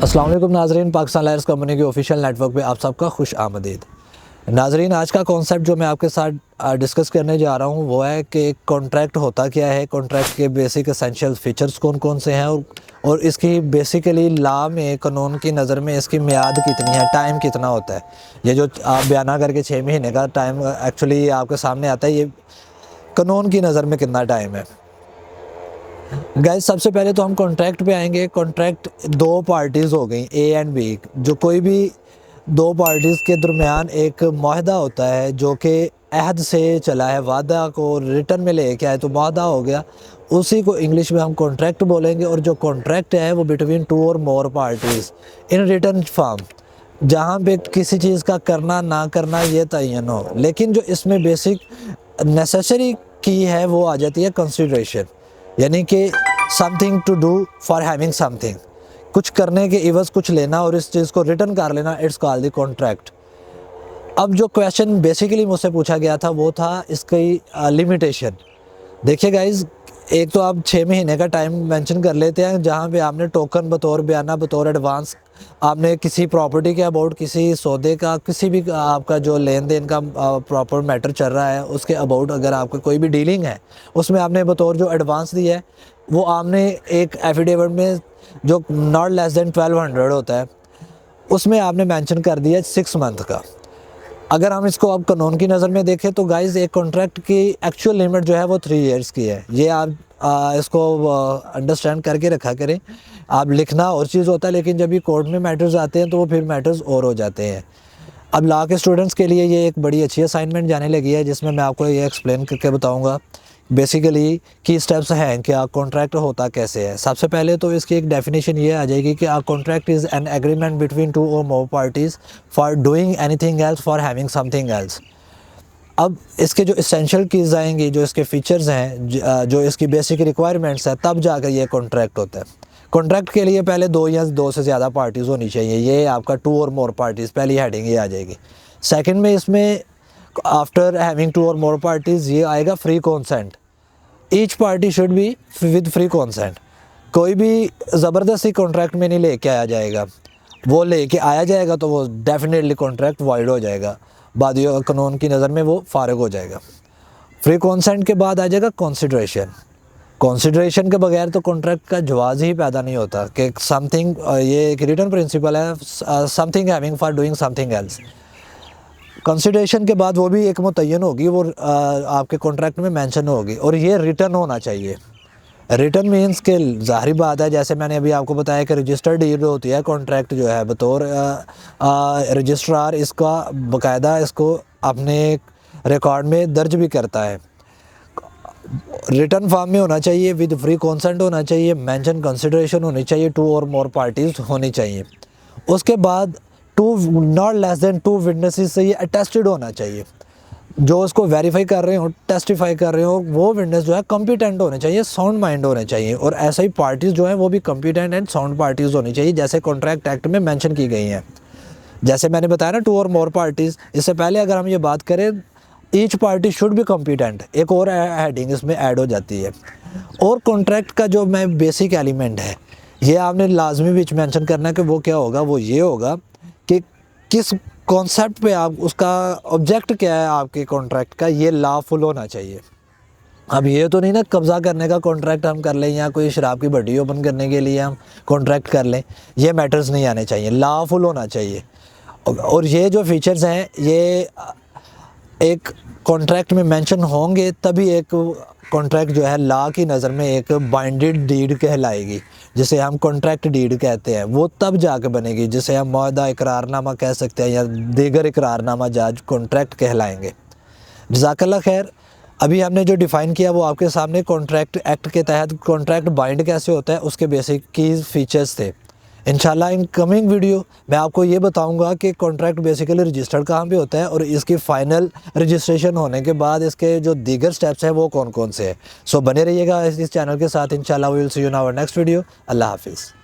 अस्सलाम वालेकुम नाजरीन, पाकिस्तान लायर्स कंपनी के ऑफिशियल नेटवर्क पे आप सबका खुश आमदीद। नाजरीन, आज का कॉन्सेप्ट जो मैं आपके साथ डिस्कस करने जा रहा हूँ वो है कि कॉन्ट्रैक्ट होता क्या है, कॉन्ट्रैक्ट के बेसिक एसेंशियल फीचर्स कौन कौन से हैं और इसकी बेसिकली लॉ में, कानून की नज़र में इसकी मियाद कितनी है, टाइम कितना होता है। ये जो आप बयाना करके 6 महीने का टाइम एक्चुअली आपके सामने आता है, ये कानून की नज़र में कितना टाइम है। गाइस, सबसे पहले तो हम कॉन्ट्रैक्ट पे आएंगे। कॉन्ट्रैक्ट दो पार्टीज़ हो गई, ए एंड बी। जो कोई भी दो पार्टीज़ के दरमियान एक मुआहदा होता है जो कि अहद से चला है, वादा को रिटर्न में लेके आए तो मुआहदा हो गया, उसी को इंग्लिश में हम कॉन्ट्रैक्ट बोलेंगे। और जो कॉन्ट्रैक्ट है वो between two or more parties in return form, जहाँ पे किसी चीज़ का करना ना करना ये तयन हो। लेकिन जो इसमें बेसिक नेसेसरी की है वो आ जाती है कंसिडरेशन, यानी कि something to do for having something, कुछ करने के इवज़ कुछ लेना और इस चीज़ को रिटर्न कर लेना, इट्स कॉल्ड द कॉन्ट्रैक्ट। अब जो क्वेश्चन बेसिकली मुझसे पूछा गया था वो था इसकी लिमिटेशन। देखिए गाइज, एक तो आप 6 महीने का टाइम मेंशन कर लेते हैं, जहाँ पे आपने टोकन बतौर बयाना, बतौर एडवांस, आपने किसी प्रॉपर्टी के अबाउट, किसी सौदे का, किसी भी आपका जो लेन देन का प्रॉपर मैटर चल रहा है उसके अबाउट अगर आपका कोई भी डीलिंग है उसमें आपने बतौर जो एडवांस दिया है वो आपने एक एफिडेविट में जो नॉट लेस देन 1200 होता है उसमें आपने मेंशन कर दिया 6 मंथ का। अगर हम इसको अब कानून की नज़र में देखें तो गाइज़, एक कॉन्ट्रैक्ट की एक्चुअल लिमिट जो है वो 3 इयर्स की है। ये आप इसको अंडरस्टैंड करके रखा करें। आप लिखना और चीज़ होता है, लेकिन जब ये कोर्ट में मैटर्स आते हैं तो वो फिर मैटर्स और हो जाते हैं। अब लॉ के स्टूडेंट्स के लिए ये एक बड़ी अच्छी असाइनमेंट जाने लगी है, जिसमें मैं आपको ये एक्सप्लेन करके बताऊँगा बेसिकली की स्टेप्स हैं कि कॉन्ट्रैक्ट होता कैसे है। सबसे पहले तो इसकी एक डेफिनेशन ये आ जाएगी कि contract is an agreement between two or more parties for doing anything else, for having something else. अब इसके जो इसेंशियल कीज़ आएंगी, जो इसके फीचर्स हैं, जो इसकी बेसिक रिक्वायरमेंट्स है, तब जाकर ये कॉन्ट्रैक्ट होता है। कॉन्ट्रैक्ट के लिए पहले 2 या 2 से ज़्यादा पार्टीज़ होनी चाहिए। ये आपका 2 और मोर पार्टीज़, पहली हेडिंग ये आ जाएगी। सेकंड में इसमें आफ्टर हैविंग 2 और मोर पार्टीज़ ये आएगा free consent. Each party should be with free consent. कोई भी ज़बरदस्ती कॉन्ट्रैक्ट में नहीं लेके आया जाएगा। वो लेके आया जाएगा तो वो डेफिनेटली कॉन्ट्रैक्ट वाइड हो जाएगा, बाद कानून की नज़र में वो फारिग हो जाएगा। फ्री कॉन्सेंट के बाद आ जाएगा कंसिडरेशन। कंसिडरेशन के बगैर तो कॉन्ट्रैक्ट का जवाज़ ही पैदा नहीं होता कि समथिंग, ये एक रिटर्न प्रिंसिपल है, something having for doing something else. Consideration के बाद वो भी एक मुतय्यन होगी, वो आपके कॉन्ट्रैक्ट में मेंशन होगी, और ये रिटर्न होना चाहिए। रिटर्न मीन्स के ज़ाहिर बात है, जैसे मैंने अभी आपको बताया कि रजिस्टर्ड डीड होती है, कॉन्ट्रैक्ट जो है बतौर रजिस्ट्रार इसका बाकायदा इसको अपने रिकॉर्ड में दर्ज भी करता है। रिटर्न फॉर्म में होना चाहिए, विद फ्री कॉन्सेंट होना चाहिए, मेंशन कंसिडरेशन होनी चाहिए, 2 और मोर पार्टीज़ होनी चाहिए। उसके बाद नॉट लेस देन 2 विटनेसेस से ये अटेस्टेड होना चाहिए। जो उसको वेरीफाई कर रहे हो, टेस्टिफाई कर रहे हो, वो विटनेस जो है कॉम्पिटेंट होने चाहिए, साउंड माइंड होने चाहिए। और ऐसा ही पार्टीज़ जो हैं वो भी कॉम्पिटेंट एंड साउंड पार्टीज़ होनी चाहिए, जैसे कॉन्ट्रैक्ट एक्ट में मेंशन की गई हैं। जैसे मैंने बताया ना, 2 और मोर पार्टीज़। इससे पहले अगर हम ये बात करें, each party should be competent, एक और हेडिंग इसमें ऐड हो जाती है। और कॉन्ट्रैक्ट का जो मैं बेसिक एलिमेंट है, ये आपने लाजमी बीच मेंशन करना है कि वो क्या होगा। वो ये होगा कि किस कॉन्सेप्ट पे आप, उसका ऑब्जेक्ट क्या है आपके कॉन्ट्रैक्ट का, ये लॉफुल होना चाहिए। अब ये तो नहीं ना कब्ज़ा करने का कॉन्ट्रैक्ट हम कर लें, या कोई शराब की भट्टी ओपन करने के लिए हम कॉन्ट्रैक्ट कर लें, ये मैटर्स नहीं आने चाहिए, लॉफुल होना चाहिए। और ये जो फीचर्स हैं ये एक कॉन्ट्रैक्ट में मेंशन होंगे, तभी एक कॉन्ट्रैक्ट जो है लॉ की नज़र में एक बाइंडेड डीड कहलाएगी, जिसे हम कॉन्ट्रैक्ट डीड कहते हैं। वो तब जाके बनेगी, जिसे हम मुआहदा इकरारनामा कह सकते हैं, या दीगर इकरारनामा जाज कॉन्ट्रैक्ट कहलाएंगे। जज़ाकल्लाह खैर। अभी हमने जो डिफ़ाइन किया वो आपके सामने कॉन्ट्रैक्ट एक्ट के तहत कॉन्ट्रैक्ट बाइंड कैसे होता है उसके बेसिक की फीचर्स थे। इंशाल्लाह इन कमिंग वीडियो मैं आपको ये बताऊंगा कि कॉन्ट्रैक्ट बेसिकली रजिस्टर्ड कहाँ पे होता है, और इसकी फ़ाइनल रजिस्ट्रेशन होने के बाद इसके जो दीगर स्टेप्स हैं वो कौन कौन से हैं। सो बने रहिएगा इस चैनल के साथ। इंशाल्लाह we will see you in our next video. अल्लाह हाफिज़।